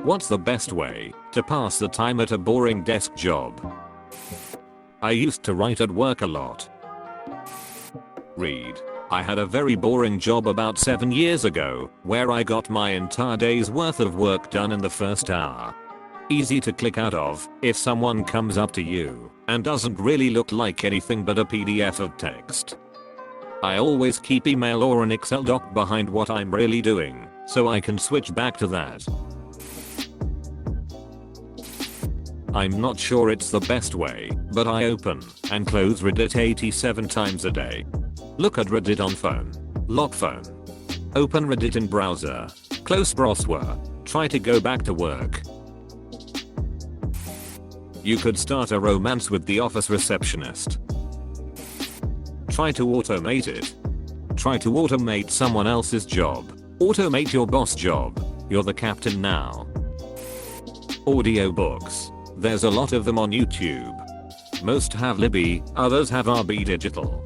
What's the best way to pass the time at a boring desk job? I used to write at work a lot. Read. I had a very boring job about 7 years ago where I got my entire day's worth of work done in the first hour. Easy to click out of if someone comes up to you and doesn't really look like anything but a PDF of text. I always keep email or an Excel doc behind what I'm really doing so I can switch back to that. I'm not sure it's the best way, but I open and close Reddit 87 times a day. Look at Reddit on phone. Lock phone. Open Reddit in browser. Close browser. Try to go back to work. You could start a romance with the office receptionist. Try to automate it. Try to automate someone else's job. Automate your boss job. You're the captain now. Audiobooks. There's a lot of them on YouTube. Most have Libby, others have RB Digital.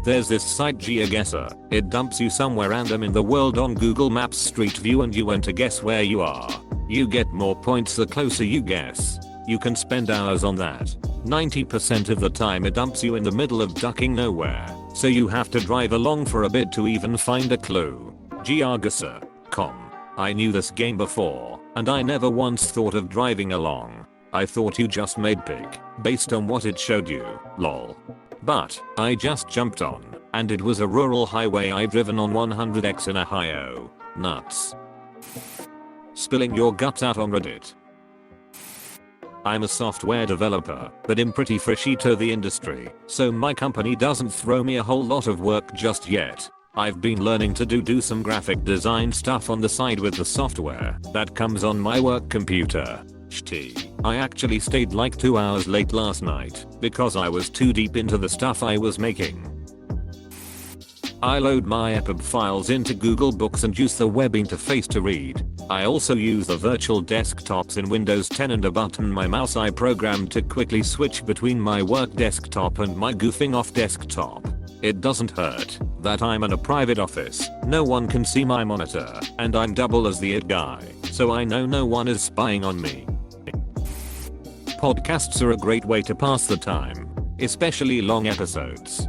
There's this site GeoGuessr. It dumps you somewhere random in the world on Google Maps Street View and you enter guess where you are. You get more points the closer you guess. You can spend hours on that. 90% of the time it dumps you in the middle of ducking nowhere, so you have to drive along for a bit to even find a clue. GeoGuessr.com. I knew this game before, and I never once thought of driving along. I thought you just made pick, based on what it showed you, lol. But, I just jumped on, and it was a rural highway I'd driven on 100x in Ohio. Nuts. Spilling your guts out on Reddit. I'm a software developer, but I'm pretty freshy to the industry, so my company doesn't throw me a whole lot of work just yet. I've been learning to do some graphic design stuff on the side with the software that comes on my work computer. I actually stayed like 2 hours late last night because I was too deep into the stuff I was making. I load my EPUB files into Google Books and use the web interface to read. I also use the virtual desktops in Windows 10 and a button my mouse I programmed to quickly switch between my work desktop and my goofing off desktop. It doesn't hurt that I'm in a private office, no one can see my monitor, and I'm double as the it guy, so I know no one is spying on me. Podcasts are a great way to pass the time, especially long episodes.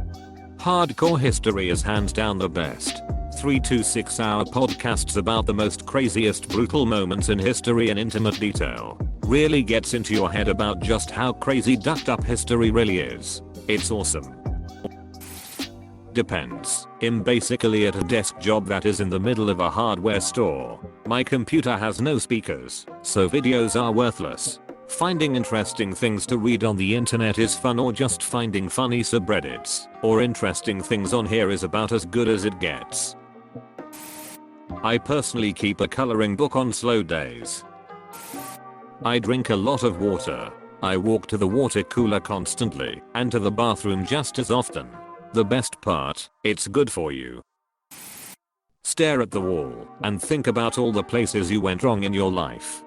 Hardcore History is hands down the best. 3 to 6 hour podcasts about the most craziest brutal moments in history in intimate detail. Really gets into your head about just how crazy ducked up history really is. It's awesome. Depends. I'm basically at a desk job that is in the middle of a hardware store. My computer has no speakers, so videos are worthless. Finding interesting things to read on the internet is fun, or just finding funny subreddits or interesting things on here is about as good as it gets. I personally keep a coloring book on slow days. I drink a lot of water. I walk to the water cooler constantly and to the bathroom just as often. The best part, it's good for you. Stare at the wall and think about all the places you went wrong in your life.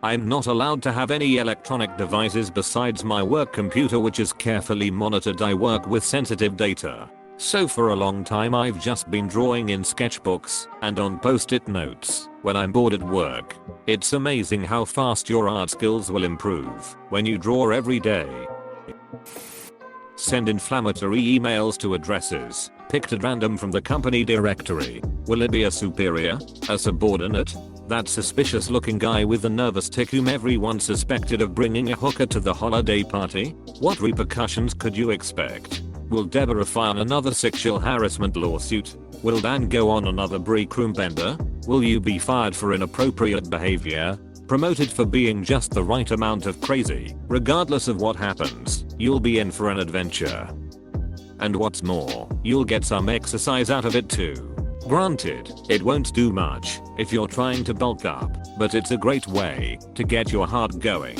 I'm not allowed to have any electronic devices besides my work computer, which is carefully monitored. I work with sensitive data. So for a long time I've just been drawing in sketchbooks and on post-it notes when I'm bored at work. It's amazing how fast your art skills will improve when you draw every day. Send inflammatory emails to addresses picked at random from the company directory. Will it be a superior? A subordinate? That suspicious looking guy with the nervous tick whom everyone suspected of bringing a hooker to the holiday party? What repercussions could you expect? Will Deborah file another sexual harassment lawsuit? Will Dan go on another break room bender? Will you be fired for inappropriate behavior? Promoted for being just the right amount of crazy? Regardless of what happens, you'll be in for an adventure. And what's more, you'll get some exercise out of it too. Granted, it won't do much if you're trying to bulk up, but it's a great way to get your heart going.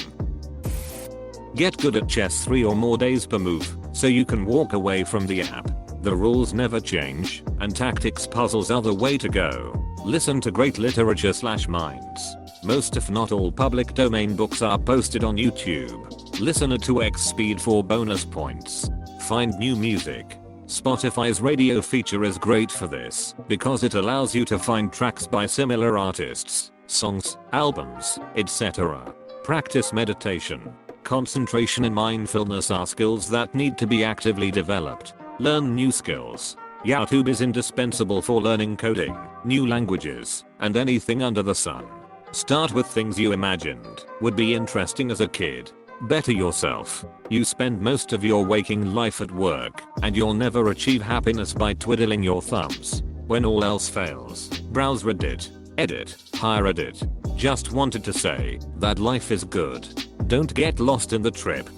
Get good at chess 3 or more days per move, so you can walk away from the app. The rules never change, and tactics puzzles are the way to go. Listen to great literature/minds. Most if not all public domain books are posted on YouTube. Listen at 2x speed for bonus points. Find new music. Spotify's radio feature is great for this because it allows you to find tracks by similar artists, songs, albums, etc. Practice meditation. Concentration and mindfulness are skills that need to be actively developed. Learn new skills. YouTube is indispensable for learning coding, new languages, and anything under the sun. Start with things you imagined would be interesting as a kid. Better yourself. You spend most of your waking life at work, and you'll never achieve happiness by twiddling your thumbs. When all else fails, browse Reddit. Edit, hire Reddit. Just wanted to say that life is good. Don't get lost in the trip.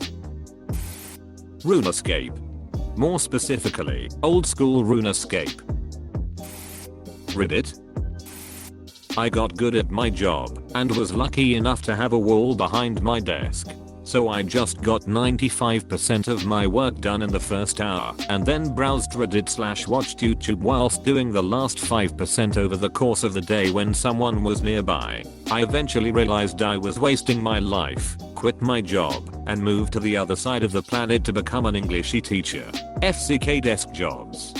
RuneScape. More specifically, old school RuneScape. Reddit. I got good at my job and was lucky enough to have a wall behind my desk. So I just got 95% of my work done in the first hour and then browsed Reddit/watched YouTube whilst doing the last 5% over the course of the day when someone was nearby. I eventually realized I was wasting my life, quit my job, and moved to the other side of the planet to become an Englishy teacher. FCK desk jobs.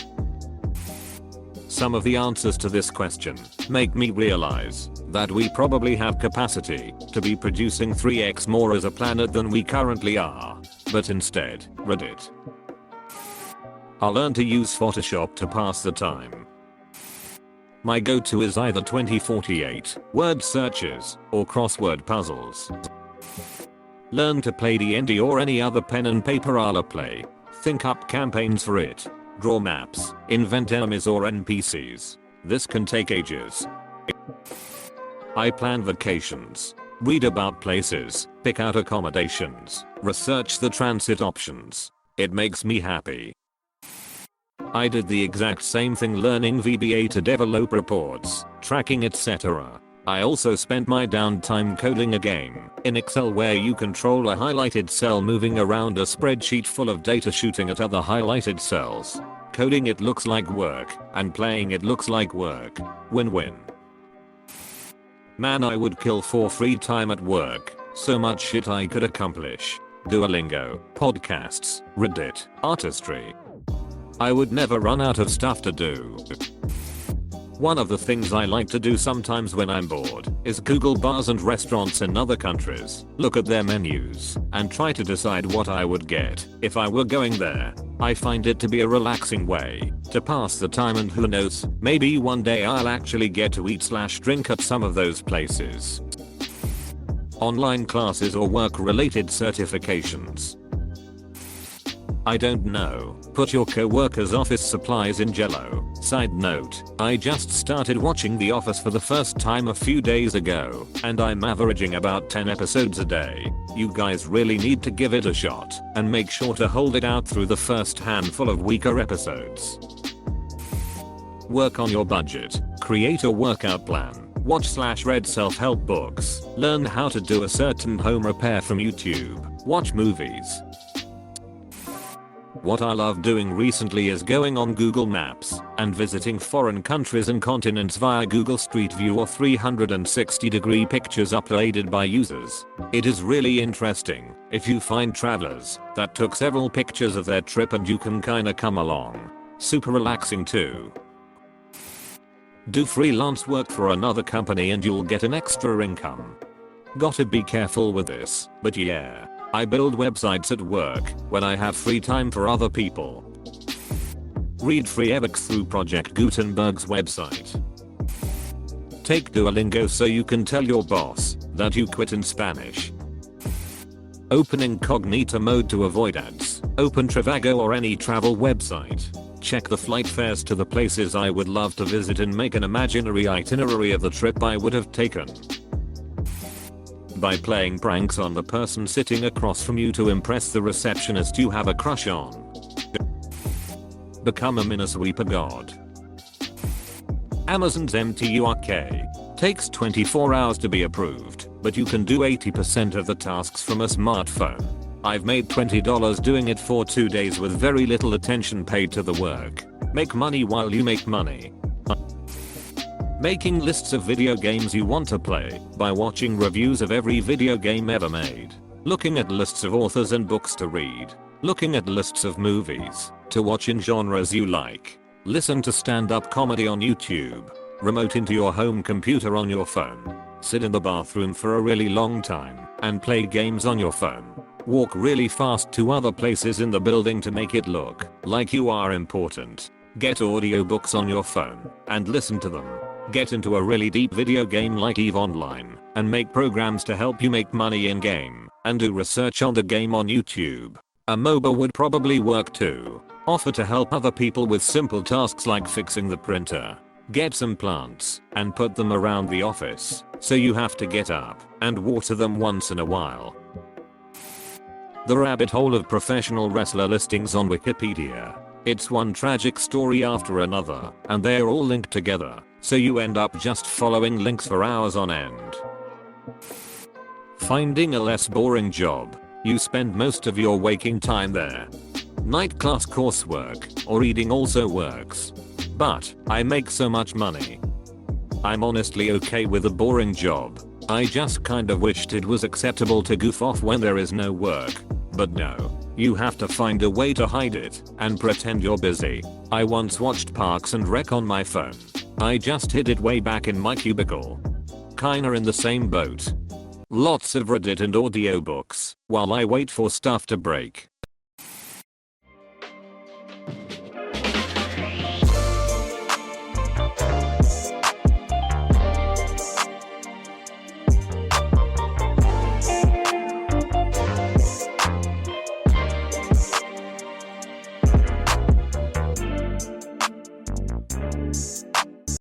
Some of the answers to this question make me realize that we probably have capacity to be producing 3x more as a planet than we currently are. But instead, Reddit. I'll learn to use Photoshop to pass the time. My go-to is either 2048, word searches, or crossword puzzles. Learn to play D&D or any other pen and paper I'll play. Think up campaigns for it. Draw maps, invent enemies or NPCs. This can take ages. I plan vacations. Read about places, pick out accommodations, research the transit options. It makes me happy. I did the exact same thing learning VBA to develop reports, tracking etc. I also spent my downtime coding a game in Excel where you control a highlighted cell moving around a spreadsheet full of data shooting at other highlighted cells. Coding it looks like work, and playing it looks like work. Win-win. Man, I would kill for free time at work. So much shit I could accomplish. Duolingo, podcasts, Reddit, artistry. I would never run out of stuff to do. One of the things I like to do sometimes when I'm bored is Google bars and restaurants in other countries, look at their menus, and try to decide what I would get if I were going there. I find it to be a relaxing way to pass the time, and who knows, maybe one day I'll actually get to eat/drink at some of those places. Online classes or work-related certifications. I don't know. Put your co-worker's office supplies in Jello. Side note, I just started watching The Office for the first time a few days ago, and I'm averaging about 10 episodes a day. You guys really need to give it a shot, and make sure to hold it out through the first handful of weaker episodes. Work on your budget. Create a workout plan. Watch/read self-help books. Learn how to do a certain home repair from YouTube. Watch movies. What I love doing recently is going on Google Maps and visiting foreign countries and continents via Google Street View or 360-degree pictures uploaded by users. It is really interesting if you find travelers that took several pictures of their trip and you can kinda come along. Super relaxing too. Do freelance work for another company and you'll get an extra income. Gotta be careful with this, but yeah. I build websites at work when I have free time for other people. Read free ebooks through Project Gutenberg's website. Take Duolingo so you can tell your boss that you quit in Spanish. Open incognito mode to avoid ads. Open Trivago or any travel website. Check the flight fares to the places I would love to visit and make an imaginary itinerary of the trip I would have taken. By playing pranks on the person sitting across from you to impress the receptionist you have a crush on. Become a Minesweeper god. Amazon's MTURK takes 24 hours to be approved, but you can do 80% of the tasks from a smartphone. I've made $20 doing it for 2 days with very little attention paid to the work. Make money while you make money. Making lists of video games you want to play by watching reviews of every video game ever made. Looking at lists of authors and books to read. looking at lists of movies to watch in genres you like, listen to stand-up comedy on YouTube, remote into your home computer on your phone, sit in the bathroom for a really long time and play games on your phone, walk really fast to other places in the building to make it look like you are important, get audiobooks on your phone and listen to them, get into a really deep video game like EVE Online and make programs to help you make money in game and do research on the game on YouTube. A MOBA would probably work too. Offer to help other people with simple tasks like fixing the printer. Get some plants and put them around the office so you have to get up and water them once in a while. The rabbit hole of professional wrestler listings on Wikipedia. It's one tragic story after another and they're all linked together, so you end up just following links for hours on end. Finding a less boring job. You spend most of your waking time there. Night class coursework or reading also works. But I make so much money. I'm honestly okay with a boring job. I just kind of wished it was acceptable to goof off when there is no work. But no, you have to find a way to hide it and pretend you're busy. I once watched Parks and Rec on my phone. I just hid it way back in my cubicle. Kinda in the same boat. Lots of Reddit and audiobooks while I wait for stuff to break.